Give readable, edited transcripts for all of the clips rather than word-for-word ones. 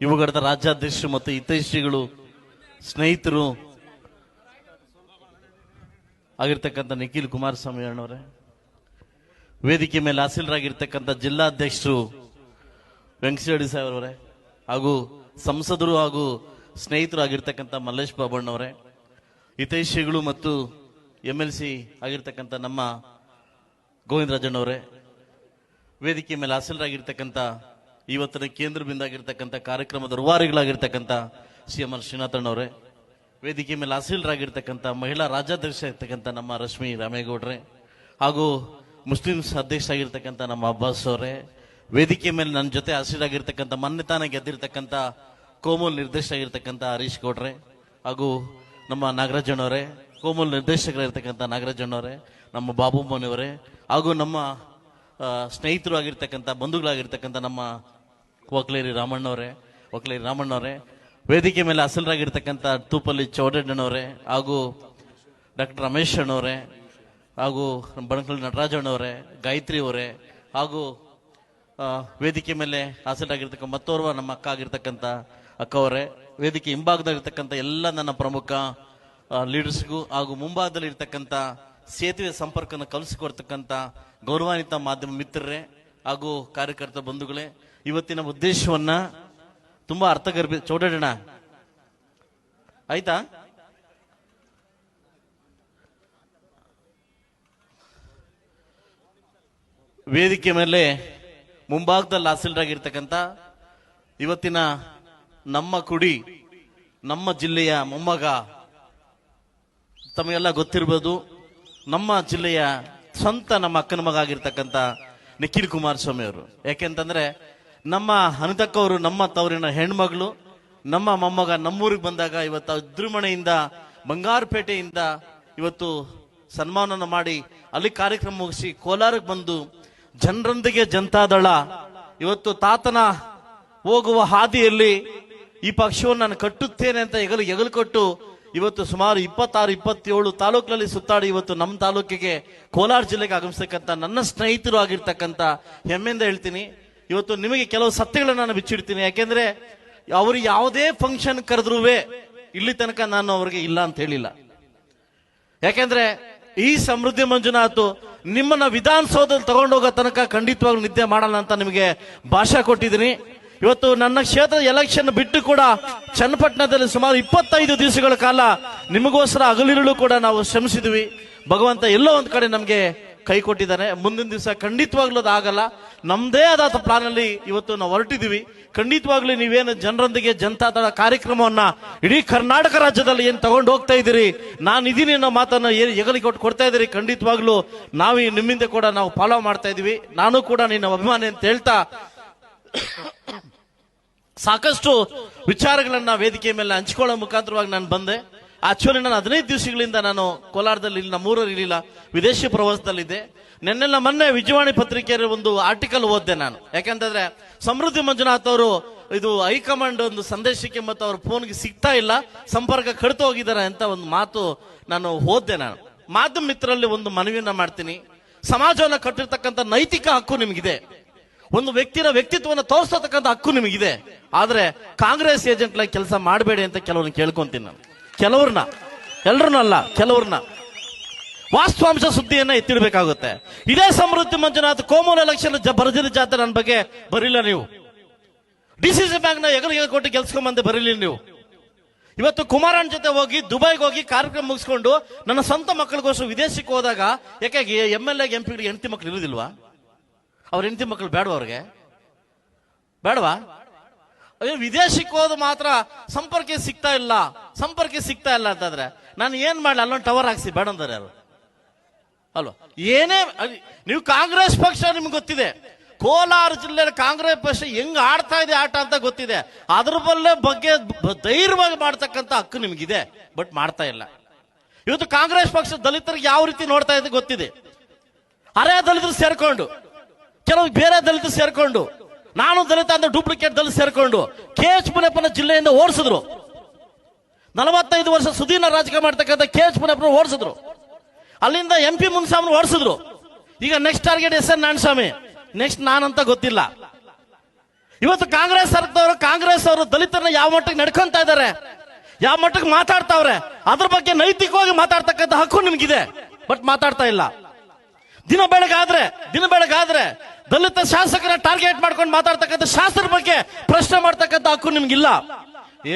ಯುವಗಣದ ರಾಜ್ಯಾಧ್ಯಕ್ಷರು ಮತ್ತು ಹಿತೈಷಿಗಳು ಸ್ನೇಹಿತರು ಆಗಿರ್ತಕ್ಕಂಥ ನಿಖಿಲ್ ಕುಮಾರಸ್ವಾಮಿ ಅಣ್ಣವರೇ, ವೇದಿಕೆ ಮೇಲೆ ಹಾಸೀಲರಾಗಿರ್ತಕ್ಕಂಥ ಜಿಲ್ಲಾಧ್ಯಕ್ಷರು ವೆಂಕಟೇಶ್ವರ ಸಾಹೇಬ್ ಅವರೇ, ಹಾಗೂ ಸಂಸದರು ಹಾಗೂ ಸ್ನೇಹಿತರು ಆಗಿರ್ತಕ್ಕಂಥ ಮಲ್ಲೇಶ್ ಬಾಬಣ್ಣವರೇ, ಹಿತೈಷಿಗಳು ಮತ್ತು MLC ಆಗಿರ್ತಕ್ಕಂಥ ನಮ್ಮ ಗೋವಿಂದರಾಜಣ್ಣವರೇ, ವೇದಿಕೆ ಮೇಲೆ ಹಾಸೀಲರಾಗಿರ್ತಕ್ಕಂಥ ಇವತ್ತಿನ ಕೇಂದ್ರ ಬಿಂದಾಗಿರ್ತಕ್ಕಂಥ ಕಾರ್ಯಕ್ರಮದ ರೂವಾರಿಗಳಾಗಿರ್ತಕ್ಕಂಥ CM ಶ್ರೀನಾಥಣ್ಣವರೇ, ವೇದಿಕೆ ಮೇಲೆ ಹಾಸೀಲರಾಗಿರ್ತಕ್ಕಂಥ ಮಹಿಳಾ ರಾಜ್ಯಾಧ್ಯಕ್ಷ ಇರ್ತಕ್ಕಂಥ ನಮ್ಮ ರಶ್ಮಿ ರಾಮೇಗೌಡ್ರೆ, ಹಾಗೂ ಮುಸ್ಲಿಮ್ಸ್ ಅಧ್ಯಕ್ಷ ಆಗಿರ್ತಕ್ಕಂಥ ನಮ್ಮ ಅಬ್ಬಾಸ್ ಅವರೇ, ವೇದಿಕೆ ಮೇಲೆ ನನ್ನ ಜೊತೆ ಹಾಸೀಲರಾಗಿರ್ತಕ್ಕಂಥ ಮೊನ್ನೆ ತಾನೇ ಗೆದ್ದಿರ್ತಕ್ಕಂಥ ಕೋಮಲ್ ನಿರ್ದೇಶಕ ಆಗಿರ್ತಕ್ಕಂಥ ಹರೀಶ್ ಗೌಡ್ರೆ, ಹಾಗೂ ನಮ್ಮ ನಾಗರಾಜಣ್ಣವರೇ, ಕೋಮಲ್ ನಿರ್ದೇಶಕರಾಗಿರ್ತಕ್ಕಂಥ ನಾಗರಾಜಣ್ಣವರೇ, ನಮ್ಮ ಬಾಬುಮ್ಮನವರೇ, ಹಾಗೂ ನಮ್ಮ ಸ್ನೇಹಿತರು ಆಗಿರ್ತಕ್ಕಂಥ ಬಂಧುಗಳಾಗಿರ್ತಕ್ಕಂಥ ನಮ್ಮ ವಕ್ಲೇರಿ ರಾಮಣ್ಣವರೇ, ವೇದಿಕೆ ಮೇಲೆ ಹಾಸೀಲರಾಗಿರ್ತಕ್ಕಂಥ ತೂಪಲ್ಲಿ ಚೌಡಣ್ಣನವರೇ, ಹಾಗೂ ಡಾಕ್ಟರ್ ರಮೇಶ್ ಅಣ್ಣವರೇ, ಹಾಗೂ ಬಣಕಲ್ ನಟರಾಜಣ್ಣವರೇ, ಗಾಯತ್ರಿ ಅವರೇ, ಹಾಗೂ ವೇದಿಕೆ ಮೇಲೆ ಹಾಸೀಲರಾಗಿರ್ತಕ್ಕಂಥ ಮತ್ತೋರ್ವ ನಮ್ಮ ಅಕ್ಕ ಆಗಿರ್ತಕ್ಕಂಥ ಅಕ್ಕವರೇ, ವೇದಿಕೆ ಹಿಂಭಾಗದಲ್ಲಿರ್ತಕ್ಕಂಥ ಎಲ್ಲ ನನ್ನ ಪ್ರಮುಖ ಲೀಡರ್ಸ್ಗೂ ಹಾಗೂ ಮುಂಭಾಗದಲ್ಲಿ ಇರ್ತಕ್ಕಂಥ ಸೇತುವೆ ಸಂಪರ್ಕನ ಕಲಿಸಿಕೊಡ್ತಕ್ಕಂಥ ಗೌರವಾನ್ವಿತ ಮಾಧ್ಯಮ ಮಿತ್ರರೇ ಹಾಗೂ ಕಾರ್ಯಕರ್ತ ಬಂಧುಗಳೇ, ಇವತ್ತಿನ ಉದ್ದೇಶವನ್ನ ತುಂಬಾ ಅರ್ಥಗರ್ಭ ಚೌಡಣ್ಣ ಆಯ್ತಾ ವೇದಿಕೆ ಮೇಲೆ ಮುಂಭಾಗದಲ್ಲಿ ಹಾಸೀಲರಾಗಿರ್ತಕ್ಕಂಥ ಇವತ್ತಿನ ನಮ್ಮ ಕುಡಿ ನಮ್ಮ ಜಿಲ್ಲೆಯ ಮೊಮ್ಮಗ, ತಮಗೆಲ್ಲ ಗೊತ್ತಿರ್ಬೋದು, ನಮ್ಮ ಜಿಲ್ಲೆಯ ಸ್ವಂತ ನಮ್ಮ ಅಕ್ಕನ ಮಗ ಆಗಿರ್ತಕ್ಕಂಥ ನಿಖಿಲ್ ಕುಮಾರಸ್ವಾಮಿ ಅವರು. ಯಾಕೆಂತಂದ್ರೆ ನಮ್ಮ ಅನಿತಕ್ಕವರು ನಮ್ಮ ತವರಿನ ಹೆಣ್ಮಗಳು, ನಮ್ಮ ಮೊಮ್ಮಗ ನಮ್ಮೂರಿಗೆ ಬಂದಾಗ ಇವತ್ತು ಅದ್ರುಮಣೆಯಿಂದ ಬಂಗಾರಪೇಟೆಯಿಂದ ಇವತ್ತು ಸನ್ಮಾನನ ಮಾಡಿ ಅಲ್ಲಿ ಕಾರ್ಯಕ್ರಮ ಮುಗಿಸಿ ಕೋಲಾರಕ್ಕೆ ಬಂದು ಜನರೊಂದಿಗೆ ಜನತಾದಳ ಇವತ್ತು ತಾತನ ಹೋಗುವ ಹಾದಿಯಲ್ಲಿ ಈ ಪಕ್ಷವನ್ನು ನಾನು ಕಟ್ಟುತ್ತೇನೆ ಅಂತ ಎಗಲು ಕೊಟ್ಟು ಇವತ್ತು ಸುಮಾರು 26-27 ತಾಲೂಕಿನಲ್ಲಿ ಸುತ್ತಾಡಿ ಇವತ್ತು ನಮ್ಮ ತಾಲೂಕಿಗೆ ಕೋಲಾರ ಜಿಲ್ಲೆಗೆ ಆಗಮಿಸ್ತಕ್ಕಂಥ ನನ್ನ ಸ್ನೇಹಿತರು ಆಗಿರ್ತಕ್ಕಂಥ ಹೆಮ್ಮೆಯಿಂದ ಹೇಳ್ತೀನಿ. ಇವತ್ತು ನಿಮಗೆ ಕೆಲವು ಸತ್ಯಗಳನ್ನು ನಾನು ಬಿಚ್ಚಿಡ್ತೀನಿ. ಯಾಕೆಂದ್ರೆ ಅವರು ಯಾವುದೇ ಫಂಕ್ಷನ್ ಕರೆದ್ರೂ ಇಲ್ಲಿ ತನಕ ನಾನು ಅವ್ರಿಗೆ ಇಲ್ಲ ಅಂತ ಹೇಳಿಲ್ಲ. ಯಾಕೆಂದ್ರೆ ಈ ಸಮೃದ್ಧಿ ಮಂಜುನಾಥ್ ನಿಮ್ಮನ್ನ ವಿಧಾನಸೌಧದಲ್ಲಿ ತಗೊಂಡೋಗೋ ತನಕ ಖಂಡಿತವಾಗ್ಲೂ ನಿದ್ದೆ ಮಾಡಲ್ಲ ಅಂತ ನಿಮಗೆ ಭಾಷೆ ಕೊಟ್ಟಿದ್ದೀನಿ. ಇವತ್ತು ನನ್ನ ಕ್ಷೇತ್ರದ ಎಲೆಕ್ಷನ್ ಬಿಟ್ಟು ಕೂಡ ಚನ್ನಪಟ್ಟಣದಲ್ಲಿ ಸುಮಾರು 25 ದಿವಸಗಳ ಕಾಲ ನಿಮಗೋಸ್ಕರ ಹಗಲಿರುಳು ಕೂಡ ನಾವು ಶ್ರಮಿಸಿದ್ವಿ. ಭಗವಂತ ಎಲ್ಲೋ ಒಂದ್ ಕಡೆ ನಮ್ಗೆ ಕೈ ಕೊಟ್ಟಿದ್ದಾನೆ. ಮುಂದಿನ ದಿವಸ ಖಂಡಿತವಾಗ್ಲೂ ಅದು ಆಗಲ್ಲ. ನಮ್ದೇ ಆದ ಪ್ಲಾನ್ ಅಲ್ಲಿ ಇವತ್ತು ನಾವು ಹೊರಟಿದೀವಿ. ಖಂಡಿತವಾಗ್ಲೂ ನೀವೇನು ಜನರೊಂದಿಗೆ ಜನತಾದಳ ಕಾರ್ಯಕ್ರಮವನ್ನ ಇಡೀ ಕರ್ನಾಟಕ ರಾಜ್ಯದಲ್ಲಿ ಏನ್ ತಗೊಂಡು ಹೋಗ್ತಾ ಇದ್ದೀರಿ, ನಾನು ಇದೀನಿ ಅನ್ನೋ ಮಾತನ್ನ ಏನು ಎಗಲಿ ಕೊಡ್ತಾ ಇದ್ದೀರಿ, ಖಂಡಿತವಾಗ್ಲೂ ನಾವು ನಿಮ್ಮಿಂದ ಕೂಡ ನಾವು ಫಾಲೋ ಮಾಡ್ತಾ ಇದೀವಿ. ನಾನು ಕೂಡ ನಿನ್ನ ಅಭಿಮಾನಿ ಅಂತ ಹೇಳ್ತಾ ಸಾಕಷ್ಟು ವಿಚಾರಗಳನ್ನ ವೇದಿಕೆ ಮೇಲೆ ಹಂಚಿಕೊಳ್ಳೋ ಮುಖಾಂತರವಾಗಿ ನಾನು ಬಂದೆ. ಆಕ್ಚುಲಿ ನಾನು 15 ದಿವಸಗಳಿಂದ ನಾನು ಕೋಲಾರದಲ್ಲಿ ನಮ್ಮೂರಲ್ಲಿ ಇರಲಿಲ್ಲ, ವಿದೇಶಿ ಪ್ರವಾಸದಲ್ಲಿದ್ದೆ. ನೆನ್ನೆಲ್ಲ ಮೊನ್ನೆ ವಿಜಯವಾಣಿ ಪತ್ರಿಕೆಯಲ್ಲಿ ಒಂದು ಆರ್ಟಿಕಲ್ ಓದ್ದೆ ನಾನು. ಯಾಕಂತಂದ್ರೆ ಸಮೃದ್ಧಿ ಮಂಜುನಾಥ್ ಅವರು ಇದು ಹೈಕಮಾಂಡ್ ಒಂದು ಸಂದೇಶಕ್ಕೆ ಮತ್ತು ಅವ್ರ ಫೋನ್ಗೆ ಸಿಗ್ತಾ ಇಲ್ಲ, ಸಂಪರ್ಕ ಕಡಿತು ಹೋಗಿದ್ದಾರೆ ಅಂತ ಒಂದು ಮಾತು ನಾನು ಓದ್ದೆ. ನಾನು ಮಾಧ್ಯಮ ಮಿತ್ರರಲ್ಲಿ ಒಂದು ಮನವಿಯನ್ನ ಮಾಡ್ತೀನಿ. ಸಮಾಜವನ್ನ ಕಟ್ಟಿರ್ತಕ್ಕಂಥ ನೈತಿಕ ಹಕ್ಕು ನಿಮಗಿದೆ, ಒಂದು ವ್ಯಕ್ತಿಯ ವ್ಯಕ್ತಿತ್ವವನ್ನು ತೋರಿಸತಕ್ಕಂಥ ಹಕ್ಕು ನಿಮಗಿದೆ. ಆದ್ರೆ ಕಾಂಗ್ರೆಸ್ ಏಜೆಂಟ್ಲಾಗಿ ಕೆಲಸ ಮಾಡಬೇಡಿ ಅಂತ ಕೆಲವ್ರನ್ನ ಕೇಳ್ಕೊಂತೀನಿ ನಾನು. ಕೆಲವ್ರನ್ನ, ಎಲ್ಲರನ್ನಲ್ಲ, ಕೆಲವ್ರನ್ನ ವಾಸ್ತವಾಂಶ ಸುದ್ದಿಯನ್ನ ಎತ್ತಿಡ್ಬೇಕಾಗುತ್ತೆ. ಇದೇ ಸಮೃದ್ಧಿ ಮಂಜುನಾಥ್ ಕೋಮಲ್ ಎಲೆಕ್ಷನ್ ಭರ್ಜರಿ ಜಾತ್ರೆ ನನ್ನ ಬಗ್ಗೆ ಬರಿಲ್ಲ ನೀವು. DCC ಬ್ಯಾಂಕ್ ನ ಎಗಲು ಕೊಟ್ಟು ಗೆಲ್ಸ್ಕೊಂಬಂದೆ ಬರೀಲಿ ನೀವು. ಇವತ್ತು ಕುಮಾರಣ್ಣ ಜೊತೆ ಹೋಗಿ ದುಬೈಗೆ ಹೋಗಿ ಕಾರ್ಯಕ್ರಮ ಮುಗಿಸ್ಕೊಂಡು ನನ್ನ ಸ್ವಂತ ಮಕ್ಕಳಿಗೋಸ್ಕರ ವಿದೇಶಕ್ಕೆ ಹೋದಾಗ ಯಾಕೆ MLA MP ಹೆಂಡತಿ ಮಕ್ಕಳು ಇರುವುದಿಲ್ವಾ? ಅವ್ರ ಹೆಂಡತಿ ಮಕ್ಕಳು ಬೇಡವಾ? ಅವ್ರಿಗೆ ಬೇಡವಾ? ವಿದೇಶಕ್ಕೆ ಹೋದ ಮಾತ್ರ ಸಂಪರ್ಕ ಸಿಗ್ತಾ ಇಲ್ಲ ಅಂತಂದ್ರೆ ನಾನು ಏನ್ ಮಾಡ್ಲಿ? ಅಲ್ಲೊಂದು ಟವರ್ ಹಾಕ್ಸಿ ಬೇಡ ಅಂತಾರೆ ಯಾರು ಅಲ್ವಾ? ಏನೇ ನೀವು ಕಾಂಗ್ರೆಸ್ ಪಕ್ಷ ನಿಮ್ಗೆ ಗೊತ್ತಿದೆ, ಕೋಲಾರ ಜಿಲ್ಲೆಯಲ್ಲಿ ಕಾಂಗ್ರೆಸ್ ಪಕ್ಷ ಹೆಂಗ್ ಆಡ್ತಾ ಇದೆ ಆಟ ಅಂತ ಗೊತ್ತಿದೆ. ಅದ್ರ ಬಗ್ಗೆ ಧೈರ್ಯವಾಗಿ ಮಾಡ್ತಕ್ಕಂಥ ಹಕ್ಕು ನಿಮ್ಗಿದೆ, ಬಟ್ ಮಾಡ್ತಾ ಇಲ್ಲ. ಇವತ್ತು ಕಾಂಗ್ರೆಸ್ ಪಕ್ಷ ದಲಿತರಿಗೆ ಯಾವ ರೀತಿ ನೋಡ್ತಾ ಇದೆ ಗೊತ್ತಿದೆ. ಅರೆ ದಲಿತರು ಸೇರ್ಕೊಂಡು, ಕೆಲವು ಬೇರೆ ದಲಿತರು ಸೇರ್ಕೊಂಡು, ನಾನು ದಲಿತ ಅಂದ್ರೆ ಡೂಪ್ಲಿಕೇಟ್ ದಲಿತ ಸೇರ್ಕೊಂಡು KH ಮುನಿಯಪ್ಪನ ಜಿಲ್ಲೆಯಿಂದ ಓಡಿಸಿದ್ರು. 45 ವರ್ಷ ಸುದೀರ್ಘ ರಾಜಕೀಯ ಮಾಡ್ತಕ್ಕಂಥ KH ಮುನಿಯಪ್ಪನ ಓಡಿಸಿದ್ರು. ಅಲ್ಲಿಂದ MP ಮುನ್ಸಾಮನ್ ಓಡಿಸಿದ್ರು. ಈಗ next target SN Narayanaswamy, next ನಾನಂತ ಗೊತ್ತಿಲ್ಲ. ಇವತ್ತು ಕಾಂಗ್ರೆಸ್ ಅವರು ದಲಿತರನ್ನ ಯಾವ ಮಟ್ಟಕ್ಕೆ ನಡ್ಕೊಂತ ಇದ್ದಾರೆ, ಯಾವ ಮಟ್ಟಕ್ಕೆ ಮಾತಾಡ್ತಾವ್ರೆ, ಅದ್ರ ಬಗ್ಗೆ ನೈತಿಕವಾಗಿ ಮಾತಾಡ್ತಕ್ಕಂಥ ಹಕ್ಕು ನಿಮ್ಗಿದೆ. ಬಟ್ ಮಾತಾಡ್ತಾ ಇಲ್ಲ. ದಿನ ಬೆಳಗಾದ್ರೆ ದಲಿತ ಶಾಸಕರ ಟಾರ್ಗೆಟ್ ಮಾಡ್ಕೊಂಡು ಮಾತಾಡ್ತಕ್ಕಂಥ ಶಾಸಕರ ಬಗ್ಗೆ ಪ್ರಶ್ನೆ ಮಾಡ್ತಕ್ಕಂಥ ಹಕ್ಕು ನಿಮ್ಗಿಲ್ಲ.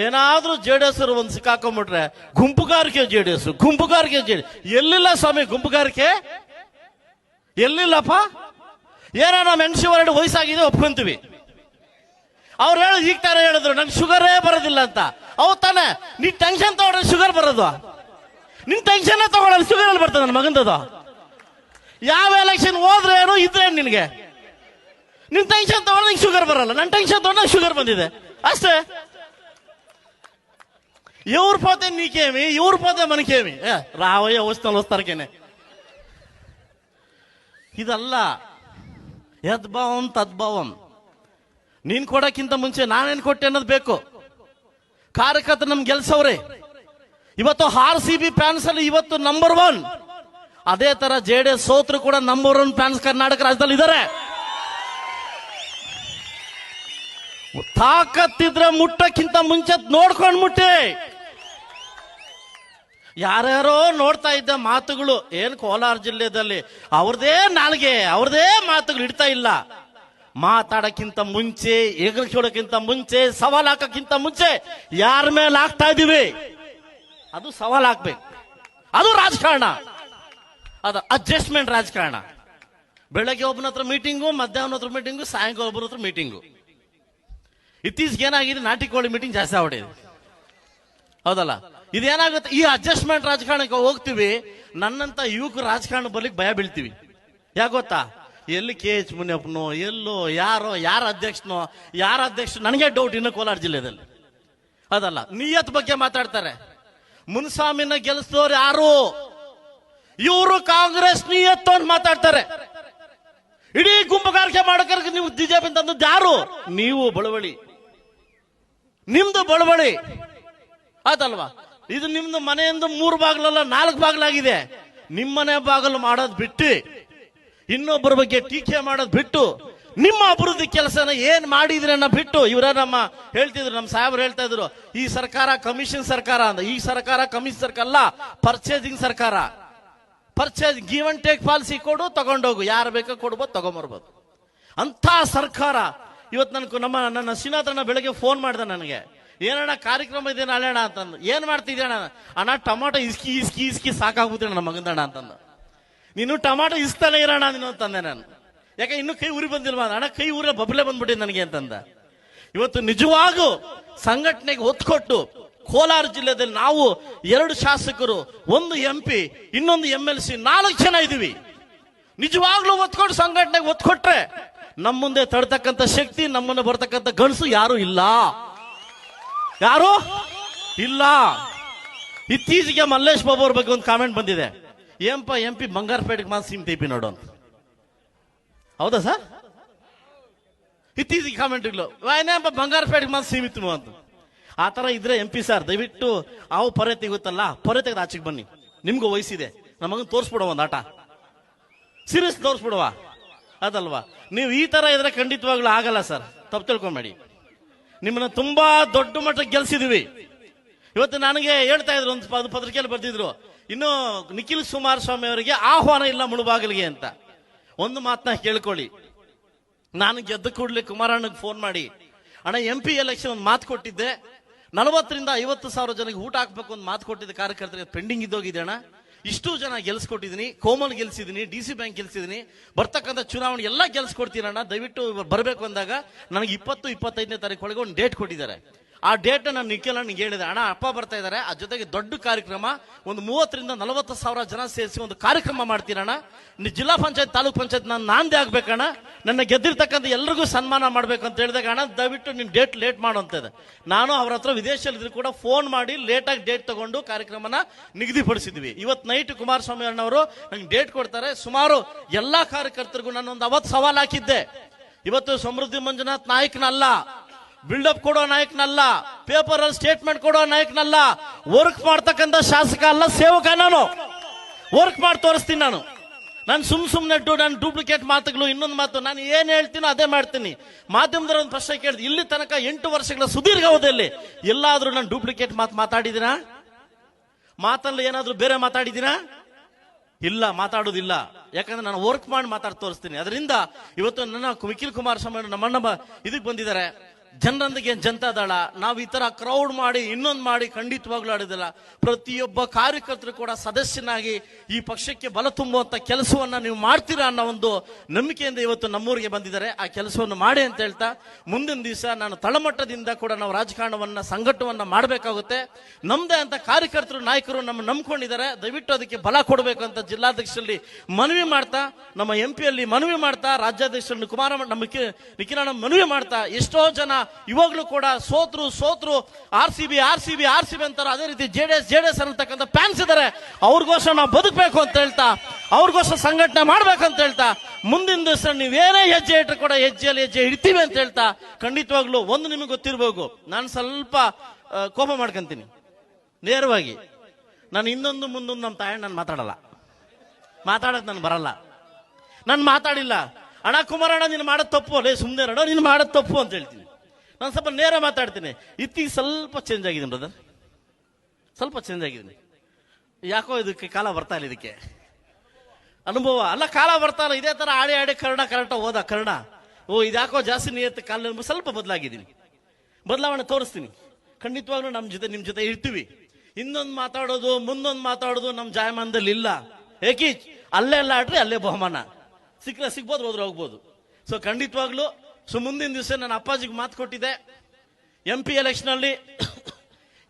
ಏನಾದ್ರೂ JDS ಒಂದು ಸಿಕ್ಕಾಕೊಂಡ್ಬಿಟ್ರೆ ಗುಂಪುಗಾರಿಕೆ JDS. ಎಲ್ಲಿಲ್ಲ ಸ್ವಾಮಿ ಗುಂಪುಗಾರಿಕೆ, ಎಲ್ಲಿಲ್ಲಪ್ಪ. ಏನೋ ನಮ್ಮ NC ವಯಸ್ಸಾಗಿದೆ ಒಪ್ಕೊಂತೀವಿ. ಅವ್ರು ಈಗ ತಾನೇ ಹೇಳಿದ್ರು ನಂಗೆ ಶುಗರೇ ಬರೋದಿಲ್ಲ ಅಂತ. ಅವ್ ತಾನೆ ನೀ ಟೆನ್ಷನ್ ತಗೊಂಡ್ರೆ ಶುಗರ್ ಬರೋದು, ನಿನ್ ಟೆನ್ಷನ್ ತಗೊಳ್ಳಲ್ಲ ಶುಗರ್ ಅಲ್ಲಿ ಬರ್ತದೆ. ನನ್ನ ಮಗಂದದು ಯಾವ ಎಲೆಕ್ಷನ್ ಹೋದ್ರೆ ಏನು ಇದ್ರೆ ನಿನ್ಗೆ, ನಿನ್ ಟೆನ್ಷನ್ ತಗೊಂಡ್ರೆ ನಿಂಗೆ ಶುಗರ್ ಬರಲ್ಲ, ನನ್ನ ಟೆನ್ಷನ್ ತಗೊಂಡ್ರೆ ಶುಗರ್ ಬಂದಿದೆ ಅಷ್ಟೇ. ಇವ್ರ ಪೋತೆ ನೀಕೇಮಿ, ಇವ್ರ ಪೋತೆ ಮನಕೇಮಿ, ರಾವಯ್ಯ ವಸ್ತಾರಕೇನೆ. ಇದಲ್ಲ ಯದ್ಭಾವಂ ತದ್ಭಾವಂ. ನೀನ್ ಕೊಡಕ್ಕಿಂತ ಮುಂಚೆ ನಾನೇನ್ ಕೊಟ್ಟೆ ಅನ್ನೋದು ಬೇಕು. ಕಾರ್ಯಕರ್ತರು ನಮ್ ಗೆಲ್ಸವ್ರೆ. ಇವತ್ತು RCB ಫ್ಯಾನ್ಸ್ ಅಲ್ಲಿ ಇವತ್ತು ನಂಬರ್ 1. ಅದೇ ತರ JDS ಸೋತ್ರು ಕೂಡ ನಂಬರ್ 1 ಫ್ಯಾನ್ಸ್ ಕರ್ನಾಟಕ ರಾಜ್ಯದಲ್ಲಿ ಇದ್ದಾರೆ. ತಾಕತ್ತಿದ್ರೆ ಮುಟ್ಟಕ್ಕಿಂತ ಮುಂಚೆ ನೋಡ್ಕೊಂಡು ಮುಟ್ಟಿ. ಯಾರ್ಯಾರೋ ನೋಡ್ತಾ ಇದ್ದ ಮಾತುಗಳು ಏನ್ ಕೋಲಾರ ಜಿಲ್ಲೆಯಲ್ಲಿ ಅವ್ರದೇ ನಾಲ್ಗೆ ಅವ್ರದೇ ಮಾತುಗಳು ಇಡ್ತಾ ಇಲ್ಲ. ಮಾತಾಡಕ್ಕಿಂತ ಮುಂಚೆ, ಎಗರ್ಸೋಡಕ್ಕಿಂತ ಮುಂಚೆ, ಸವಾಲ್ ಹಾಕಕ್ಕಿಂತ ಮುಂಚೆ ಯಾರ ಮೇಲೆ ಹಾಕ್ತಾ ಇದೀವಿ ಅದು ಸವಾಲ್ ಹಾಕ್ಬೇಕು. ಅದು ರಾಜಕಾರಣ, ಅದು ಅಡ್ಜಸ್ಟ್ಮೆಂಟ್ ರಾಜಕಾರಣ. ಬೆಳಗ್ಗೆ ಒಬ್ಬನ ಹತ್ರ ಮೀಟಿಂಗು, ಮಧ್ಯಾಹ್ನ ಹತ್ರ ಮೀಟಿಂಗು, ಸಾಯಂಕಾಲ ಒಬ್ಬರ ಹತ್ರ ಮೀಟಿಂಗು. ಇತ್ತೀಚೆಗೆ ಏನಾಗಿದೆ, ನಾಟಿ ಕೋಳಿ ಮೀಟಿಂಗ್ ಜಾಸ್ತಿ ಆಗ್ಬಿಟ್ಟಿದೆ. ಹೌದಲ್ಲ? ಇದೇನಾಗುತ್ತೆ, ಈ ಅಡ್ಜಸ್ಟ್ಮೆಂಟ್ ರಾಜಕಾರಣಕ್ಕೆ ಹೋಗ್ತೀವಿ. ನನ್ನಂತ ಯುವಕ ರಾಜಕಾರಣ ಬರ್ಲಿಕ್ಕೆ ಭಯ ಬೀಳ್ತೀವಿ. ಯಾಕೆ ಗೊತ್ತಾ? ಎಲ್ಲಿ KH ಮುನಿಯಪ್ಪನೋ, ಎಲ್ಲೋ ಯಾರ ಅಧ್ಯಕ್ಷನೋ, ನನಗೆ ಡೌಟ್ ಇನ್ನು ಕೋಲಾರ ಜಿಲ್ಲೆಯಲ್ಲಿ. ಅದಲ್ಲ, ನಿಯತ್ ಬಗ್ಗೆ ಮಾತಾಡ್ತಾರೆ. ಮುನ್ಸಾಮಿನ ಗೆಲ್ಲಿಸಿದವ್ರು ಯಾರು? ಇವರು ಕಾಂಗ್ರೆಸ್ ನಿಯತ್ತು ಅಂತ ಮಾತಾಡ್ತಾರೆ. ಇಡೀ ಗುಂಪುಗಾರಿಕೆ ಮಾಡೋಕೆ ನೀವು BJP ತಂದದ್ದು ಯಾರು? ನೀವು ಬಳವಳಿ, ನಿಮ್ದು ಬಳವಳಿ ಆಯ್ತಲ್ವಾ? ಇದು ನಿಮ್ದು ಮನೆಯಿಂದ 3 ಬಾಗಿಲಲ್ಲ 4 ಬಾಗಿಲಾಗಿದೆ. ನಿಮ್ಮನೆ ಬಾಗಿಲು ಮಾಡೋದು ಬಿಟ್ಟು, ಇನ್ನೊಬ್ಬರ ಬಗ್ಗೆ ಟೀಕೆ ಮಾಡೋದು ಬಿಟ್ಟು, ನಿಮ್ಮ ಅಭಿವೃದ್ಧಿ ಕೆಲಸನ ಏನ್ ಮಾಡಿದ್ರಿ ಅನ್ನೋ ಬಿಟ್ಟು, ಇವರ ನಮ್ಮ ಹೇಳ್ತಿದ್ರು, ನಮ್ಮ ಸಾಹೇಬರು ಹೇಳ್ತಾ ಇದ್ರು, ಈ ಸರ್ಕಾರ ಕಮಿಷನ್ ಸರ್ಕಾರ ಅಂತ. ಈ ಸರ್ಕಾರ ಕಮಿಷನ್ ಸರ್ಕಾರ ಅಲ್ಲ, ಪರ್ಚೇಸಿಂಗ್ ಸರ್ಕಾರ. Purchase give and take policy ಕೊಡು, ತಗೊಂಡೋಗು, ಯಾರು ಬೇಕೋ ಕೊಡ್ಬೋದು, ತಗೊಂಬರ್ಬೋದು ಅಂತ ಸರ್ಕಾರ. ಇವತ್ತು ನನ್ನ ಶ್ರೀನಾಥಣ್ಣ ಬೆಳಗ್ಗೆ ಫೋನ್ ಮಾಡ್ದೆ ನನಗೆ, ಏನಣ್ಣ ಕಾರ್ಯಕ್ರಮ ಇದೆ ನಾಳೆ ಅಣ್ಣ ಅಂತಂದು. ಏನ್ ಮಾಡ್ತಿದ್ಯಣ್ಣ? ಅಣ್ಣ ಟೊಮಾಟೊ ಇಸ್ಕಿ ಸಾಕಾಗ್ಬಿಡ್ತೀನಿ ನನ್ನ ಮಗಂದಣ್ಣ ಅಂತಂದು. ನೀನು ಟೊಮಾಟೊ ಇಸ್ತಾನೆ ಇರೋಣ ನೀನು ಅಂತಂದೆ ನಾನು. ಯಾಕೆ ಇನ್ನೂ ಕೈ ಉರಿ ಬಂದಿಲ್ವಾ? ಅಣ್ಣ ಕೈ ಊರ ಬಬ್ಲೆ ಬಂದ್ಬಿಟ್ಟಿದೆ ನನಗೆ ಅಂತಂದ. ಇವತ್ತು ನಿಜವಾಗೂ ಸಂಘಟನೆಗೆ ಒತ್ತು ಕೊಟ್ಟು ಕೋಲಾರ ಜಿಲ್ಲೆಯಲ್ಲಿ ನಾವು 2 ಶಾಸಕರು, 1 MP, ಇನ್ನೊಂದು MLC, 4 ಜನ ಇದೀವಿ. ನಿಜವಾಗ್ಲೂ ಒತ್ತು ಕೊಟ್ಟು ಸಂಘಟನೆಗೆ ಒತ್ತು ಕೊಟ್ರೆ ನಮ್ಮ ಮುಂದೆ ತಡ್ತಕ್ಕಂಥ ಶಕ್ತಿ, ನಮ್ಮನ್ನು ಬರ್ತಕ್ಕಂಥ ಗಣಸು ಯಾರು ಇಲ್ಲ. ಇತ್ತೀಚೆಗೆ ಮಲ್ಲೇಶ್ ಬಾಬು ಅವ್ರ ಬಗ್ಗೆ ಒಂದು ಕಾಮೆಂಟ್ ಬಂದಿದೆ. ಏನಪ್ಪ MP ಬಂಗಾರಪೇಟೆಗೆ ಮಾತ್ರ ಸೀಮಿತ IP ನೋಡು ಅಂತ. ಹೌದಾ ಸರ್? ಇತ್ತೀಚೆಗೆ ಕಾಮೆಂಟ್ಗಳು ಏನಪ್ಪ ಬಂಗಾರಪೇಟೆಗೆ ಮಾತ್ರ ಸೀಮಿತ ಅಂತ. ಆ ತರ ಇದ್ರೆ MP ಸರ್ ದಯವಿಟ್ಟು ಅವು ಪೊರೆ ತೆಗುತ್ತಲ್ಲ, ಪೊರೆ ತೆಗೆದು ಆಚೆಗೆ ಬನ್ನಿ. ನಿಮ್ಗೂ ವಯಸ್ಸಿದೆ, ನಮಗನ್ ತೋರಿಸ್ಬಿಡುವ ಒಂದು ಆಟ, ಸೀರಿಯಸ್ ತೋರಿಸ್ಬಿಡುವ. ಅದಲ್ವಾ? ನೀವು ಈ ತರ ಇದ್ರೆ ಖಂಡಿತವಾಗ್ಲೂ ಆಗಲ್ಲ ಸರ್, ತಪ್ಪು ತಿಳ್ಕೊಂಬೇಡಿ. ನಿಮ್ಮನ್ನ ತುಂಬಾ ದೊಡ್ಡ ಮಟ್ಟಕ್ಕೆ ಗೆಲ್ಸಿದೀವಿ. ಇವತ್ತು ನನಗೆ ಹೇಳ್ತಾ ಇದ್ರು, ಒಂದು ಪತ್ರಿಕೆಯಲ್ಲಿ ಬರ್ತಿದ್ರು, ಇನ್ನು ನಿಖಿಲ್ ಕುಮಾರಸ್ವಾಮಿ ಅವರಿಗೆ ಆಹ್ವಾನ ಇಲ್ಲ ಮುಳುಬಾಗಿಲಿಗೆ ಅಂತ. ಒಂದು ಮಾತನ್ನ ಕೇಳ್ಕೊಳ್ಳಿ, ನಾನು ಗೆದ್ದ ಕೂಡಲೇ ಕುಮಾರಣ್ಣಗೆ ಫೋನ್ ಮಾಡಿ, ಅಣ್ಣ MP ಎಲೆಕ್ಷನ್ ಒಂದು ಮಾತು ಕೊಟ್ಟಿದ್ದೆ, 40 ರಿಂದ 50 ಸಾವಿರ ಜನಕ್ಕೆ ಊಟ ಹಾಕ್ಬೇಕು ಒಂದು ಮಾತು ಕೊಟ್ಟಿದ್ದೆ ಕಾರ್ಯಕರ್ತರಿಗೆ, ಪೆಂಡಿಂಗ್ ಇದ್ದೋಗಿದೆ ಅಣ್ಣ. ಇಷ್ಟು ಜನ ಗೆಲ್ಸ್ಕೊಟ್ಟಿದ್ದೀನಿ, ಕೋಮಲ್ ಗೆಲ್ಸಿದ್ದೀನಿ, DC ಬ್ಯಾಂಕ್ ಗೆಲ್ಸಿದ್ದೀನಿ, ಬರ್ತಕ್ಕಂಥ ಚುನಾವಣೆ ಎಲ್ಲ ಗೆಲ್ಸ್ಕೊಡ್ತೀನಿ ಅಣ್ಣ, ದಯವಿಟ್ಟು ಬರಬೇಕು ಅಂದಾಗ ನನಗೆ 20-25ನೇ ತಾರೀಕು ಒಳಗೆ ಒಂದು ಡೇಟ್ ಕೊಟ್ಟಿದ್ದಾರೆ. ಆ ಡೇಟ್ ನಾನು ನಿಖಿಲ್ ಅಣ್ಣಗೆ ಹೇಳಿದೆ, ಅಣ್ಣ ಅಪ್ಪ ಬರ್ತಾ ಇದ್ದಾರೆ, ಆ ಜೊತೆಗೆ ದೊಡ್ಡ ಕಾರ್ಯಕ್ರಮ ಒಂದು 30 ರಿಂದ 40 ಸಾವಿರ ಜನ ಸೇರಿಸಿ ಒಂದು ಕಾರ್ಯಕ್ರಮ ಮಾಡ್ತೀರಣ್ಣ, ಜಿಲ್ಲಾ ಪಂಚಾಯತ್ ತಾಲೂಕ್ ಪಂಚಾಯತ್ ನಾಂದೇ ಆಗ್ಬೇಕಣ್ಣ, ನನ್ನ ಗೆದ್ದಿರ್ತಕ್ಕಂಥ ಎಲ್ರಿಗೂ ಸನ್ಮಾನ ಮಾಡ್ಬೇಕು ಅಂತ ಹೇಳಿದಾಗ, ಅಣ್ಣ ದಯವಿಟ್ಟು ನಿನ್ ಡೇಟ್ ಲೇಟ್ ಮಾಡುವಂತದ್ದು. ನಾನು ಅವ್ರ ಹತ್ರ ವಿದೇಶದಲ್ಲಿದ್ರು ಕೂಡ ಫೋನ್ ಮಾಡಿ ಲೇಟಾಗಿ ಡೇಟ್ ತಗೊಂಡು ಕಾರ್ಯಕ್ರಮನ ನಿಗದಿಪಡಿಸಿದ್ವಿ. ಇವತ್ತು ನೈಟ್ ಕುಮಾರಸ್ವಾಮಿ ಅಣ್ಣವರು ನಂಗೆ ಡೇಟ್ ಕೊಡ್ತಾರೆ. ಸುಮಾರು ಎಲ್ಲಾ ಕಾರ್ಯಕರ್ತರಿಗೂ ನಾನು ಒಂದು 50 ಸವಾಲ್ ಹಾಕಿದ್ದೆ. ಇವತ್ತು ಸಮೃದ್ಧಿ ಮಂಜುನಾಥ್ ನಾಯಕನಲ್ಲ, ಬಿಲ್ಡಪ್ ಕೊಡೋ ನಾಯಕನಲ್ಲ, ಪೇಪರ್ ಅಲ್ಲಿ ಸ್ಟೇಟ್ಮೆಂಟ್ ಕೊಡೋ ನಾಯಕನಲ್ಲ, ವರ್ಕ್ ಮಾಡ್ತಕ್ಕಂಥ ಶಾಸಕ ಅಲ್ಲ, ಸೇವಕ. ನಾನು ವರ್ಕ್ ಮಾಡಿ ತೋರಿಸ್ತೀನಿ ನಾನು ಸುಮ್ಮನೆ ನಾನು ಡೂಪ್ಲಿಕೇಟ್ ಮಾತುಗಳು ಇನ್ನೊಂದು ಮಾತು ನಾನು ಏನ್ ಹೇಳ್ತೀನೋ ಅದೇ ಮಾಡ್ತೀನಿ. ಮಾಧ್ಯಮದವ್ರ ಒಂದು ಪ್ರಶ್ನೆ ಕೇಳಿದ್, ಇಲ್ಲಿ ತನಕ 8 ವರ್ಷಗಳ ಸುದೀರ್ಘ ಅವಧಿಯಲ್ಲಿ ಎಲ್ಲಾದ್ರೂ ನಾನು ಡೂಪ್ಲಿಕೇಟ್ ಮಾತಾಡಿದಿರಾ? ಮಾತಲ್ಲಿ ಏನಾದ್ರೂ ಬೇರೆ ಮಾತಾಡಿದಿರಾ? ಇಲ್ಲ, ಮಾತಾಡೋದಿಲ್ಲ. ಯಾಕಂದ್ರೆ ನಾನು ವರ್ಕ್ ಮಾಡಿ ಮಾತಾಡಿ ತೋರಿಸ್ತೀನಿ. ಅದರಿಂದ ಇವತ್ತು ನನ್ನ ನಿಖಿಲ್ ಕುಮಾರಸ್ವಾಮಿ ನಮ್ಮಣ್ಣ ಇದಕ್ಕೆ ಬಂದಿದ್ದಾರೆ. ಜನರೊಂದಿಗೆ ಜನತಾದಳ ನಾವು ಈ ತರ ಕ್ರೌಡ್ ಮಾಡಿ ಇನ್ನೊಂದು ಮಾಡಿ ಖಂಡಿತವಾಗ್ಲೂ ಆಡೋದಿಲ್ಲ. ಪ್ರತಿಯೊಬ್ಬ ಕಾರ್ಯಕರ್ತರು ಕೂಡ ಸದಸ್ಯನಾಗಿ ಈ ಪಕ್ಷಕ್ಕೆ ಬಲ ತುಂಬುವಂತ ಕೆಲಸವನ್ನ ನೀವು ಮಾಡ್ತೀರಾ ಅನ್ನೋ ಒಂದು ನಂಬಿಕೆಯಿಂದ ಇವತ್ತು ನಮ್ಮೂರಿಗೆ ಬಂದಿದ್ದಾರೆ. ಆ ಕೆಲಸವನ್ನು ಮಾಡಿ ಅಂತ ಹೇಳ್ತಾ, ಮುಂದಿನ ದಿವಸ ನಾನು ತಳಮಟ್ಟದಿಂದ ಕೂಡ ನಾವು ರಾಜಕಾರಣವನ್ನ ಸಂಘಟವನ್ನ ಮಾಡಬೇಕಾಗುತ್ತೆ. ನಮ್ದೇ ಅಂತ ಕಾರ್ಯಕರ್ತರು ನಾಯಕರು ನಮ್ಮ ನಂಬ್ಕೊಂಡಿದ್ದಾರೆ. ದಯವಿಟ್ಟು ಅದಕ್ಕೆ ಬಲ ಕೊಡಬೇಕು ಅಂತ ಜಿಲ್ಲಾಧ್ಯಕ್ಷರಲ್ಲಿ ಮನವಿ ಮಾಡ್ತಾ, ನಮ್ಮ MP ಅಲ್ಲಿ ಮನವಿ ಮಾಡ್ತಾ, ರಾಜ್ಯಾಧ್ಯಕ್ಷರಲ್ಲಿ ನಿಖಿಲಣ್ಣ ಮನವಿ ಮಾಡ್ತಾ, ಎಷ್ಟೋ ಜನ ಇವಾಗ್ಲೂ ಕೂಡ ಸೋತ್ರು RCB ಅಂತಾರೆ. ಅದೇ ರೀತಿ ಜೆಡಿಎಸ್ ಅನ್ನತಕ್ಕಂಥ ಫ್ಯಾನ್ಸ್ ಇದ್ದಾರೆ. ಅವ್ರಿಗೋಸ್ಕರ ನಾವು ಬದುಕಬೇಕು ಅಂತ ಹೇಳ್ತಾ, ಅವ್ರಿಗೋಸ್ಕರ ಸಂಘಟನೆ ಮಾಡ್ಬೇಕಂತ ಹೇಳ್ತಾ, ಮುಂದಿನ ದಿವಸ ನೀವೇನೇ ಹೆಜ್ಜೆ ಇಟ್ಟರು ಕೂಡ ಹೆಜ್ಜೆಯಲ್ಲಿ ಹೆಜ್ಜೆ ಇಡ್ತೀವಿ ಅಂತ ಹೇಳ್ತಾ, ಖಂಡಿತವಾಗ್ಲೂ ಒಂದು ನಿಮಗೆ ಗೊತ್ತಿರ್ಬೇಕು, ನಾನು ಸ್ವಲ್ಪ ಕೋಪ ಮಾಡ್ಕೊಂತೀನಿ ನೇರವಾಗಿ. ನಾನು ಇನ್ನೊಂದು ಮುಂದೊಂದು ನಮ್ಮ ತಾಯಿ ನಾನು ಮಾತಾಡಕ್ ನಾನು ಬರಲ್ಲ. ನಾನು ಮಾತಾಡಿಲ್ಲ, ಅಣ್ಣ ಕುಮಾರಣ್ಣ ನೀನು ಮಾಡೋದು ತಪ್ಪು, ಅಲ್ಲೇ ಸುಮ್ಮನೆ ಅಣ್ಣ ನೀನು ಮಾಡೋದು ತಪ್ಪು ಅಂತ ಹೇಳ್ತೀನಿ. ನಾನು ಸ್ವಲ್ಪ ನೇರ ಮಾತಾಡ್ತೀನಿ. ಇತ್ತೀಗ ಸ್ವಲ್ಪ ಚೇಂಜ್ ಆಗಿದ್ದೀನಿ ಬ್ರದರ್, ಸ್ವಲ್ಪ ಚೇಂಜ್ ಆಗಿದ್ದೀನಿ. ಯಾಕೋ ಇದಕ್ಕೆ ಕಾಲ ಬರ್ತಾ ಇಲ್ಲ, ಇದಕ್ಕೆ ಅನುಭವ ಅಲ್ಲ, ಕಾಲ ಬರ್ತಾ ಇಲ್ಲ. ಇದೇ ತರ ಆಡಿ ಕರ್ನಾಟಕ ಹೋದ ಇದ್ಯಾಕೋ ಜಾಸ್ತಿ ನಿಯತ್ತು ಕಾಲ ಸ್ವಲ್ಪ ಬದಲಾವಣೆ ತೋರಿಸ್ತೀನಿ. ಖಂಡಿತವಾಗ್ಲೂ ನಿಮ್ಮ ಜೊತೆ ಇರ್ತೀವಿ. ಇನ್ನೊಂದು ಮಾತಾಡೋದು ಮುಂದೊಂದು ಮಾತಾಡೋದು ನಮ್ಮ ಜಾಯಮಾನದಲ್ಲಿ ಇಲ್ಲ. ಏಕಿ ಅಲ್ಲೇ ಎಲ್ಲ ಆಡ್ರಿ ಅಲ್ಲೇ ಬಹುಮಾನ ಸಿಗ್ಬೋದು, ಹೋಗ್ಬೋದು. ಸೊ ಖಂಡಿತವಾಗ್ಲೂ ಮುಂದಿನ ದಿವಸ ನನ್ನ ಅಪ್ಪಾಜಿಗೆ ಮಾತು ಕೊಟ್ಟಿದ್ದೆ. MP ಎಲೆಕ್ಷನ್ ಅಲ್ಲಿ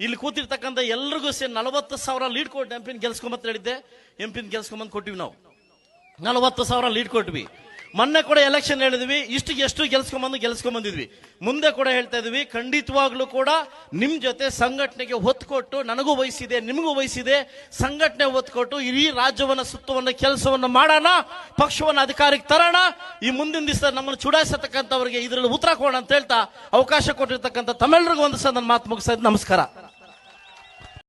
ಇಲ್ಲಿ ಕೂತಿರ್ತಕ್ಕಂಥ ಎಲ್ರಿಗೂ ಸೇರಿ 40,000 ಲೀಡ್ ಕೊಟ್ಟು MP ಗೆಲ್ಸ್ಕೊಂಬಂತ ಹೇಳಿದ್ದೆ. MP ಗೆಲ್ಸ್ಕೊಂಬಂದ್ ಕೊಟ್ಟಿವಿ. ನಾವು 40,000 ಲೀಡ್ ಕೊಟ್ವಿ. ಮೊನ್ನೆ ಕೂಡ ಎಲೆಕ್ಷನ್ ಹೇಳಿದ್ವಿ, ಎಷ್ಟು ಗೆಲ್ಸ್ಕೊಂಬಂದಿದ್ವಿ. ಮುಂದೆ ಕೂಡ ಹೇಳ್ತಾ ಇದೀವಿ, ಖಂಡಿತವಾಗ್ಲೂ ಕೂಡ ನಿಮ್ ಜೊತೆ ಸಂಘಟನೆಗೆ ಒತ್ತು ಕೊಟ್ಟು, ನನಗೂ ವಹಿಸಿದೆ ನಿಮಗೂ ವಹಿಸಿದೆ, ಸಂಘಟನೆ ಒತ್ತು ಕೊಟ್ಟು ಇಡೀ ರಾಜ್ಯವನ್ನ ಸುತ್ತುವನ್ನ ಕೆಲಸವನ್ನ ಮಾಡೋಣ, ಪಕ್ಷವನ್ನ ಅಧಿಕಾರಕ್ಕೆ ತರೋಣ. ಈ ಮುಂದಿನ ದಿವಸ ನಮ್ಮನ್ನು ಚುಡಾಯಿಸತಕ್ಕಂಥವ್ರಿಗೆ ಇದರಲ್ಲಿ ಉತ್ತರ ಕೊಡೋಣ ಅಂತ ಹೇಳ್ತಾ ಅವಕಾಶ ಕೊಟ್ಟಿರ್ತಕ್ಕಂಥ ತಮ್ಮೆಲ್ಲರಿಗೂ ಒಂದು ಸಹ ನನ್ನ ಮಾತು ಮುಗಿಸ್ತಾ ಇದ್ದೀನಿ. ನಮಸ್ಕಾರ.